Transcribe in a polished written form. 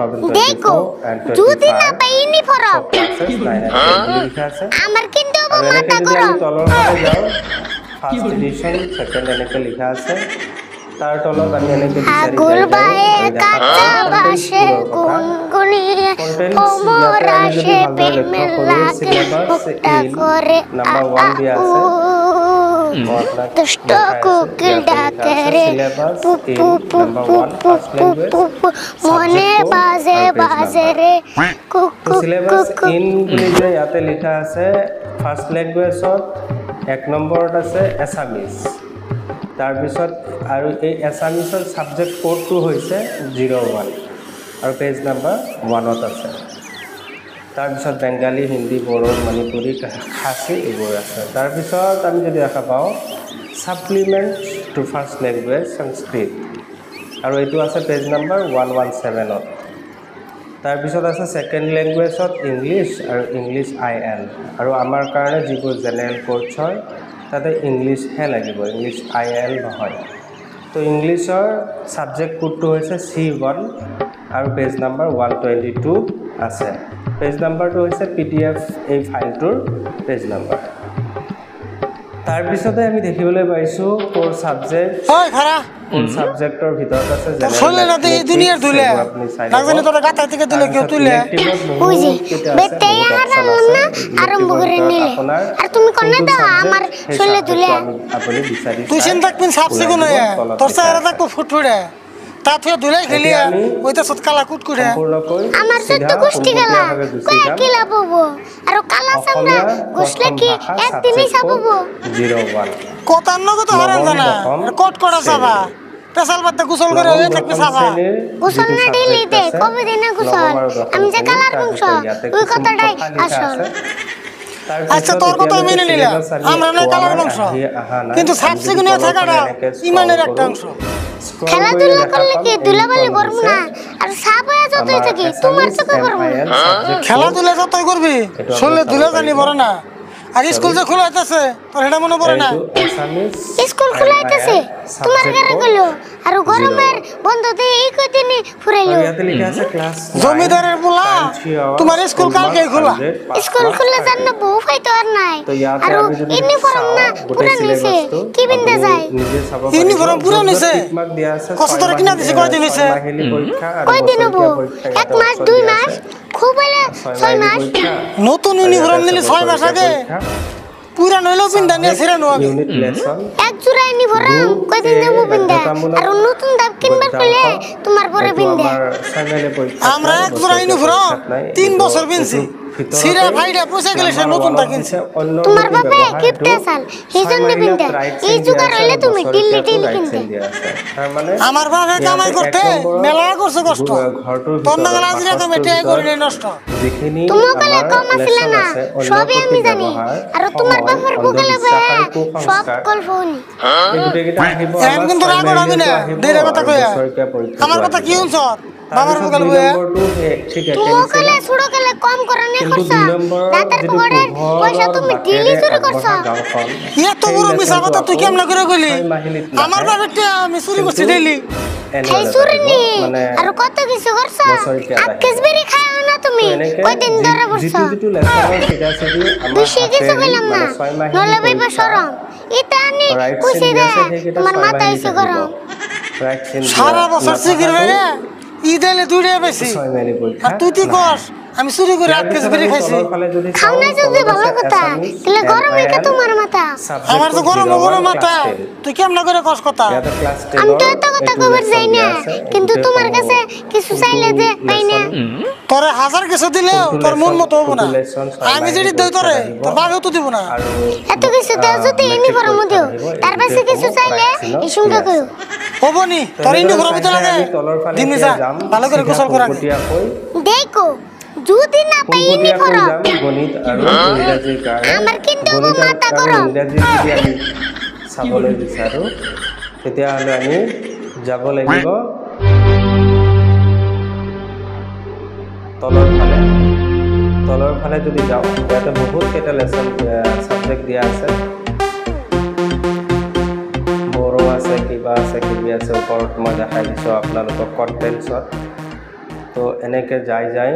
দেখো যদি না পাই ইউনিফর্ম আমার কিন্তু মাথা গরম ফার্স্ট এডিশন সেকেন্ড এনেকে লিখা আছে তার তলত আমি এনেকে আগুল বায়ে কাঁচা বাসে গুনগুনিয়ে কোমর আসে প্রেমের লাগে বুকটা করে নাম্বার 1 দিয়া আছে দুষ্ট কোকিল ডাকে রে পুপু পুপু পুপু মনে বাজে বাজে রে কুকু সিলেবাস ইন বুলি যে ইয়াতে লিখা আছে ফার্স্ট ল্যাঙ্গুয়েজত এক নম্বৰত আছে এছামিজ তাৰপিছত আৰু এই এছামিজৰ সাবজেক্ট কোডটো হৈছে 01 আৰু পেজ নাম্বাৰ 1ত আছে তাৰপিছত বেংগালী হিন্দী বড়ো মণিপুৰী খাচী এইবোৰ আছে তাৰপিছত আমি যদি দেখা পাওঁ সাপ্লিমেন্ট টু ফাৰ্স্ট ল্যাঙ্গুয়েজ সংস্কৃত আৰু এইটো আছে পেজ নাম্বাৰ 117ত তাৰপিছত আছে সেকেন্ড ল্যাঙ্গুয়েজত ইংলিশ আৰু ইংলিশ আইএল আৰু আমাৰ কাৰণে যিবোৰ জেনেৰেল কোৰ্স হয় তাতে ইংলিশ হে লাগিব ইংলিশ আইএল নহয় তো ইংলিশৰ সাবজেক্ট কোডটো হৈছে C1 আৰু পেজ নাম্বাৰ 122 আছে পেজ নাম্বাৰটো হৈছে পিডিএফ এই ফাইলটোৰ পেজ নাম্বাৰ তাৰপিছতে আমি দেখিবলৈ পাইছো কোৰ সাবজেক্ট হয় খাৰা কোন সাবজেক্টৰ ভিতৰত আছে চলে না এই দুনিয়ার তুলে লাগজানি তোরা গাতা থেকে তুলে কেউ তুলে বুঝি বেতে না আরম্ভ করে নিলে আর তুমি কোনে দাও আমার চলে তুলে আপুনি বিচাৰি তুই চিন্তা পিন সাবসে কোন তোর সারা তাক ফুটফুড়ে তা তুই দুলাই খেলিয়া ওইটা সৎকালা কুটকুড়ে আমার সত্য গোষ্ঠী গেলা কয় কি লাভ হবো আর কালা সামরা গোসলে কি একদিনই সাববো 01 কতার নগত হারান জানা কোট করা যাবা পেশাল বাদে গোসল করে ওই থাকবে সাবা গোসল না ডেইলি দে কবে দিনে গোসল আমি যে কালার বংশ ওই কথাটাই আসল আচ্ছা তোর কথা মেনে নিলাম আমরা না কালার বংশ কিন্তু সাবসিগুনে থাকাটা ইমানের একটা অংশ খেলাধুলা করলে কি দুলাবালি করব না আর সাপ হয়ে যতই থাকি তোমার চোখে করব খেলাধুলা যতই করবি শরীরে ধুলা জানি বড় না আর স্কুল যে খোলা হইতাছে তোর এটা মনে পড়ে না স্কুল খোলা হইতাছে তোমার ঘরে গেল আর গরমের বন্ধতে এই কদিনই ফুরাইলো জমিদারের পোলা তোমার স্কুল কালকে খোলা স্কুল খুলে জান্ন বউ ফাইতো আর নাই আর ইউনিফর্ম না পুরা নিছে কি বিন্দা যায় ইউনিফর্ম পুরা নিছে কত ধরে কিনা দিছে কয়দিন হইছে কয়দিন হবো 1 মাস 2 মাস খুব হলে 6 মাস নতুন ইউনিফর্ম নিলে 6 মাস আগে পুরা নইলো পিন্দা নিয়ে ছিড়ানো আগে এক জোড়া ইউনিফর্ম কয়দিন দেবো পিন্দা আর নতুন দাব কিনবার কইলে তোমার পরে পিন্দা আমরা এক জোড়া ইউনিফর্ম 3 বছর পিনছি সিরা ভাইরা পয়সা গেলে সে নতুন তা কিনছে তোমার বাবা গিফট আসাল এইজন্য পিন্দা এই জুগার হইলে তুমি দিল্লি দিল্লি কিনতে আমার বাবা কামাই করতে মেলা করছে কষ্ট তোর না গলা আজিরা তো মেটে করে নষ্ট তুমি কলে কম আসলে না সবই আমি জানি আর তোমার বাবার গুগলে সব কলফনি এখন কিন্তু রাগ হবে না দেরে কথা কইয়া আমার কথা কি শুনছ বাবার গুগল বইয়া তুমি কলে ছুড়ো কলে কম করে নে খরচ রাতের পরে পয়সা তুমি দিল্লি চুরি করছ এত বড় মিছা কথা তুই কেমন করে কইলি আমার বাবাটা আমি চুরি করছি দিল্লি এই চুরি নি আর কত কিছু করছ আকেশ বেরি খাও না তুমি কয়দিন ধরে বসছ বেশি কিছু কইলাম না নলে ভাইবা শরম এটা নি কইছে দে তোমার মাথা হইছে গরম সারা বছর সিগির হইরে ইদালে দুইটা বেশি আর তুই কি কস আমি চুরি করে আকেশ বেরি খাইছি খাও না যদি ভালো কথা তাহলে গরম হইছে তোমার মাথা আমার তো গরম মাথা তুই কেমন করে কস কথা আমি তো এত কথা কইবার যাই না কিন্তু তোমার কাছে কিছু চাইলে যে পাই না তোরে হাজার কিছু দিলেও তোর মন মতো হবো না আমি যেটি দেই তোরে তোর বাবাও তো দিব না এত কিছু দেও যদি ইউনিফর্ম দিও তার পাশে কিছু চাইলে এই সঙ্গে কইও হবনি তোর ইউনিফর্ম দিতে লাগে দিমি যা ভালো করে গোসল করা দেখো যদি না পাই ইউনিফর্ম গণিত আৰু ইংৰাজীৰ কাৰণে আমাৰ কিন্তু মাথা গৰম ইংৰাজী যদি আমি চাবলৈ বিচাৰো তেতিয়াহ'লে আমি যাব লাগিব তলৰ ফালে যদি যাওঁ ইয়াতে বহুত কেইটা লেসন সাবজেক্ট দিয়া আছে বড়ো আছে কিবা আছে কিবি আছে ওপৰত মই দেখাই দিছোঁ আপোনালোকক কণ্টেণ্টছত তো এনেকৈ যাই